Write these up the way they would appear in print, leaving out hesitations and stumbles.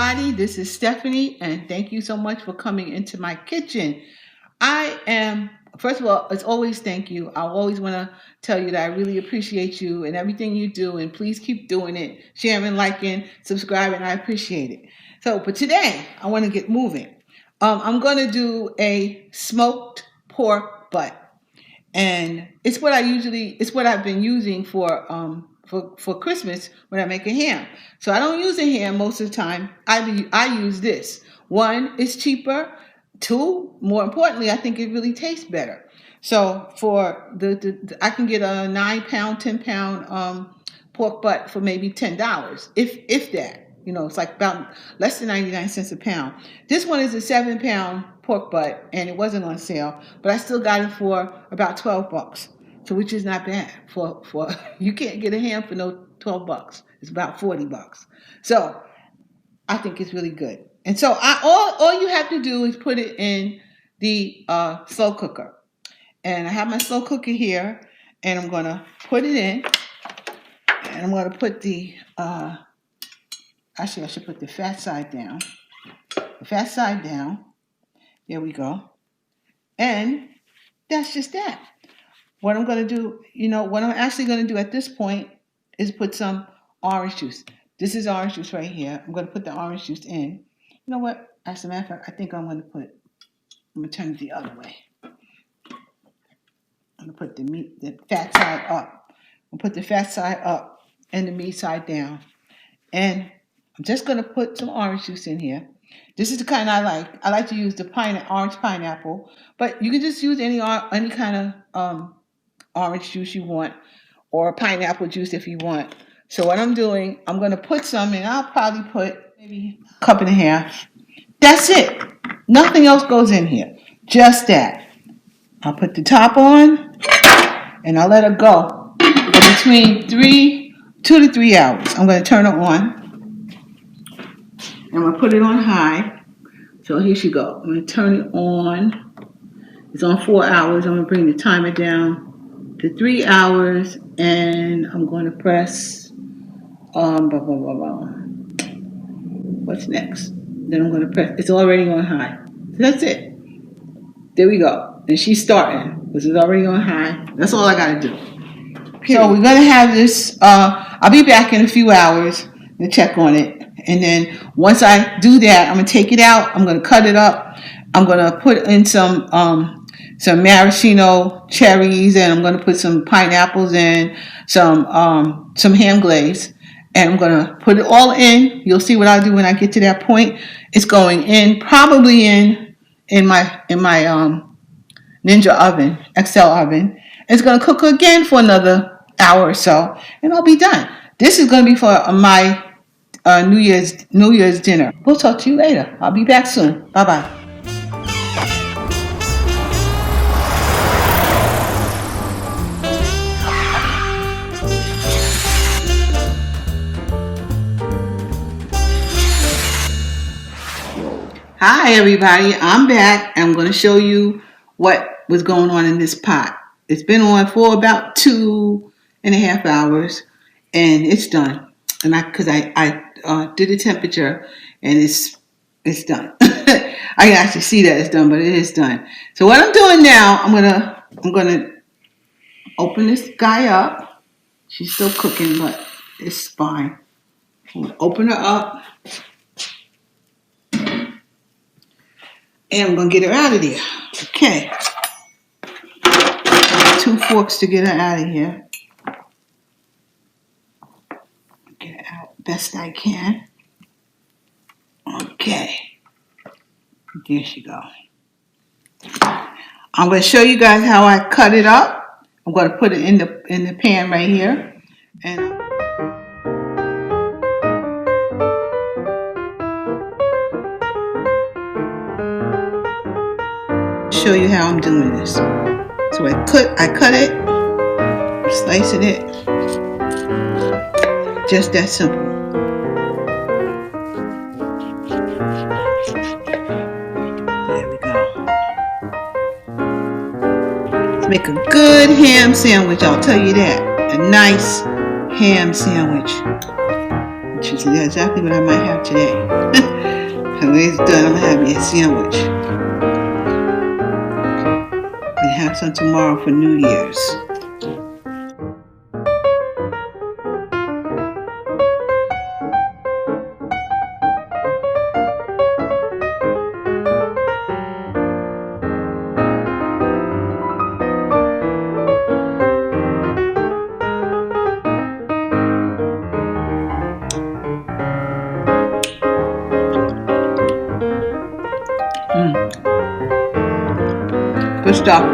everybody. This is Stephanie, and thank you so much for coming into my kitchen. First of all, it's always thank you. I always want to tell you that I really appreciate you and everything you do, and please keep doing it, sharing, liking, subscribing. I appreciate it. But today, I want to get moving. I'm going to do a smoked pork butt, and it's what I've been using for Christmas when I make a ham. So I don't use a ham most of the time. I use this. One, it's cheaper. Two, more importantly, I think it really tastes better. So for I can get a 9-pound, 10-pound pork butt for maybe $10, if that. It's like about less than 99 cents a pound. This one is a 7-pound pork butt, and it wasn't on sale, but I still got it for about $12. So which is not bad for you can't get a ham for no $12. It's about $40. So I think it's really good. And so all you have to do is put it in the slow cooker. And I have my slow cooker here, and I'm gonna put it in, and I'm gonna put the actually I should put the fat side down. The fat side down. There we go. And that's just that. What I'm going to do, what I'm actually going to do at this point is put some orange juice. This is orange juice right here. I'm going to put the orange juice in. You know what? As a matter of fact, I think I'm going to turn it the other way. I'm going to put the fat side up. I'll put the fat side up and the meat side down. And I'm just going to put some orange juice in here. This is the kind I like. I like to use the orange pineapple, but you can just use any kind of orange juice you want, or pineapple juice if you want. So what I'm doing, I'm going to put some in. I'll probably put maybe a cup and a half. That's it. Nothing else goes in here. Just that. I'll put the top on, and I'll let it go for between 2 to 3 hours. I'm going to turn it on. I'm going to put it on high. So here she goes. I'm going to turn it on. It's on 4 hours. I'm going to bring the timer down to 3 hours, and I'm going to press what's next? Then I'm going to press, it's already on high. So that's it. There we go. And she's starting. This is already on high. That's all I got to do. Okay. So we're going to have this, I'll be back in a few hours to check on it. And then once I do that, I'm going to take it out. I'm going to cut it up. I'm going to put in some maraschino cherries, and I'm going to put some pineapples in, some ham glaze, and I'm going to put it all in. You'll see what I'll do when I get to that point. It's going in, probably in my Ninja oven, XL oven. It's going to cook again for another hour or so, and I'll be done. This is going to be for my New Year's dinner. We'll talk to you later. I'll be back soon. Bye-bye. Hi everybody, I'm back. I'm going to show you what was going on in this pot. It's been on for about 2.5 hours, and it's done. And because I did the temperature, and it's done. I can actually see that it's done, but it is done. So what I'm doing now, I'm gonna open this guy up. She's still cooking, but it's fine. I'm gonna open her up. And I'm going to get her out of there. Okay. 2 forks to get her out of here. Get her out best I can. Okay. There she goes. I'm going to show you guys how I cut it up. I'm going to put it in the pan right here. And show you how I'm doing this. So I cut it, slicing it, just that simple. There we go. Let's make a good ham sandwich, I'll tell you that. A nice ham sandwich. which is exactly what I might have today. And when it's done, I'm gonna have me a sandwich and have some tomorrow for New Year's. Good stuff.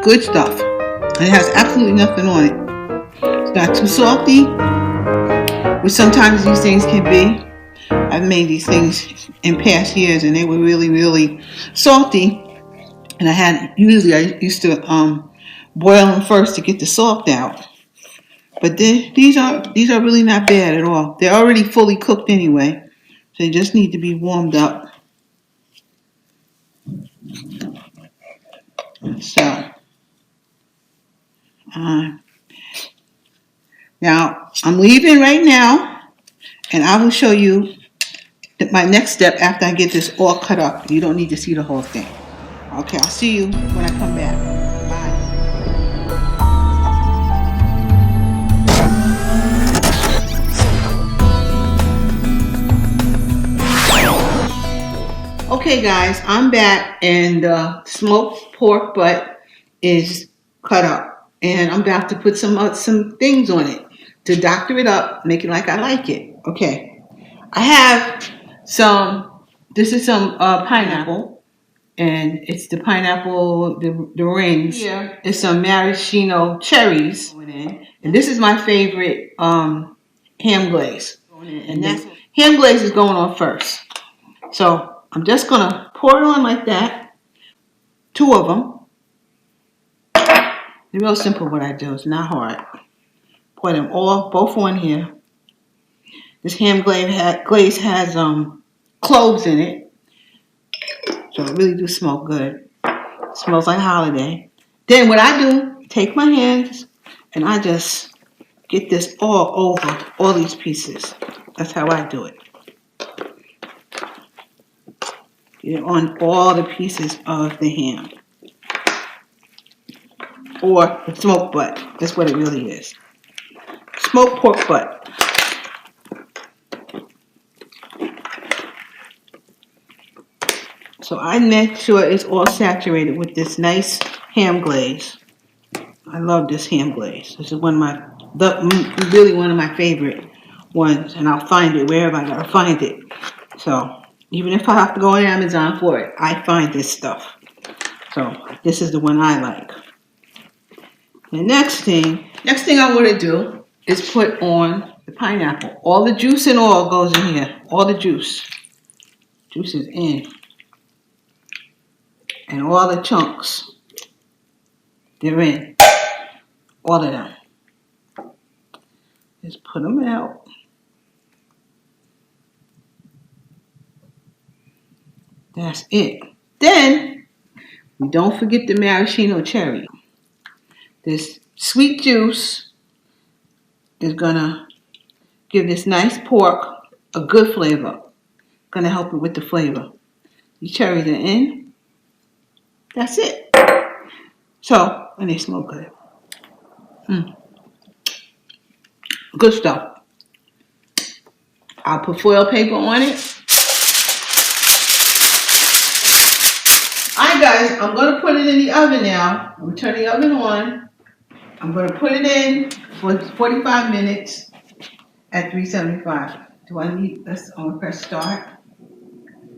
Good stuff. And it has absolutely nothing on it. It's not too salty, which sometimes these things can be. I've made these things in past years and they were really, really salty. And I used to boil them first to get the salt out. But these are really not bad at all. They're already fully cooked anyway. So they just need to be warmed up. So, now I'm leaving right now, and I will show you my next step after I get this all cut up. You don't need to see the whole thing. Okay, I'll see you when I come back. Bye. Okay, guys, I'm back, and the smoked pork butt is cut up, and I'm about to put some things on it to doctor it up, make it like I like it. Okay, I have some. This is some pineapple, and it's the pineapple, the rings. Here is some maraschino cherries, and this is my favorite ham glaze. And that ham glaze is going on first. So I'm just gonna pour it on like that. 2 of them. It's real simple what I do. It's not hard. Pour them both on here. This ham glaze has cloves in it, so it really do smell good. It smells like holiday. Then what I do, take my hands and I just get this all over all these pieces. That's how I do it. Get it on all the pieces of the ham. Or the smoked butt. That's what it really is. Smoked pork butt. So I make sure it's all saturated with this nice ham glaze. I love this ham glaze. This is really one of my favorite ones, and I'll find it wherever I gotta find it. So even if I have to go on Amazon for it, I find this stuff. So this is the one I like. The next thing I want to do is put on the pineapple. All the juice and all goes in here. All the juice. Juice is in. And all the chunks, they're in. All of them. Just put them out. That's it. Then, we don't forget the maraschino cherry. This sweet juice is gonna give this nice pork a good flavor. Gonna help it with the flavor. The cherries are in. That's it. So, and they smell good. Good stuff. I'll put foil paper on it. Alright guys, I'm going to put it in the oven now. I'm going to turn the oven on. I'm going to put it in for 45 minutes at 375. Do I need this? I'm going to press start.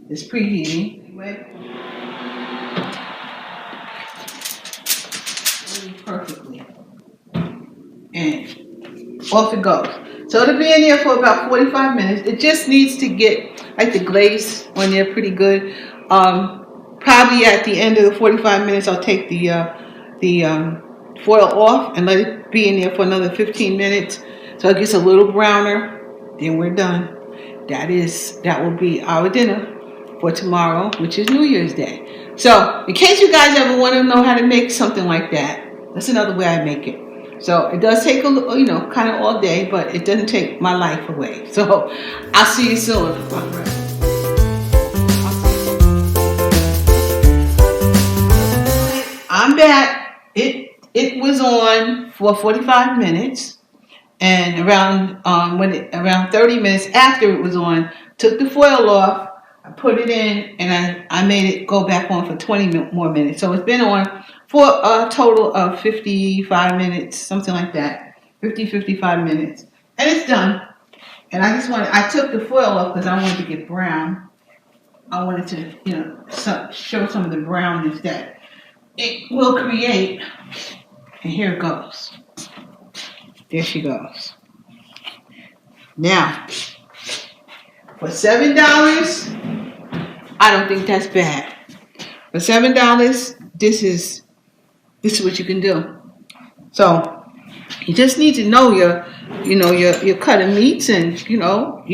It's preheating. Anyway. Perfectly. And off it goes. So it'll be in there for about 45 minutes. It just needs to get like the glaze on there pretty good. Probably at the end of the 45 minutes, I'll take the foil off and let it be in there for another 15 minutes. So it gets a little browner. Then we're done. That will be our dinner for tomorrow, which is New Year's Day. So in case you guys ever want to know how to make something like that, that's another way I make it. So it does take a little, kind of all day, but it doesn't take my life away. So I'll see you soon. I'm back. It was on for 45 minutes, and around 30 minutes after it was on, took the foil off, I put it in, and I made it go back on for 20 more minutes. So it's been on for a total of 55 minutes, something like that, 55 minutes, and it's done. And I took the foil off because I wanted to get brown. I wanted to, show some of the brownness that it will create. And here it goes. There she goes. Now, for $7, I don't think that's bad. For $7, this is what you can do. So you just need to know your cut of meats, and you don't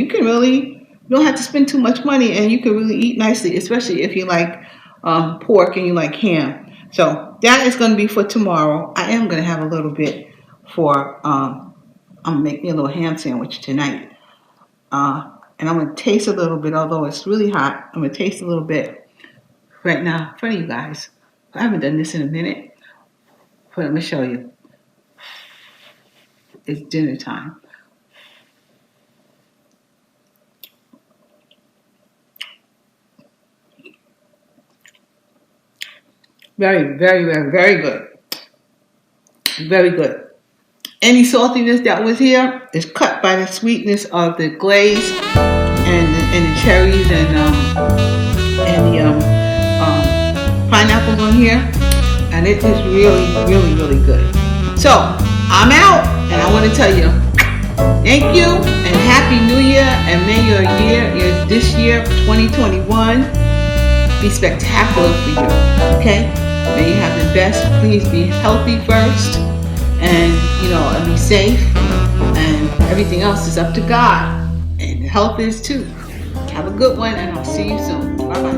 have to spend too much money, and you can really eat nicely, especially if you like pork and you like ham. So that is going to be for tomorrow. I am going to have a little bit for I'm gonna make me a little ham sandwich tonight. And I'm going to taste a little bit, although it's really hot. I'm going to taste a little bit right now in front of you guys. I haven't done this in a minute, but I'm going to show you. It's dinner time. Very, very, very, very good. Very good. Any saltiness that was here is cut by the sweetness of the glaze and the cherries and the pineapples on here, and it is really, really, really good. So I'm out, and I want to tell you thank you and Happy New Year, and may this year 2021 be spectacular for you. Okay, may you have the best. Please be healthy first, and be safe, and everything else is up to God, and health is too. Have a good one, and I'll see you soon. Bye bye.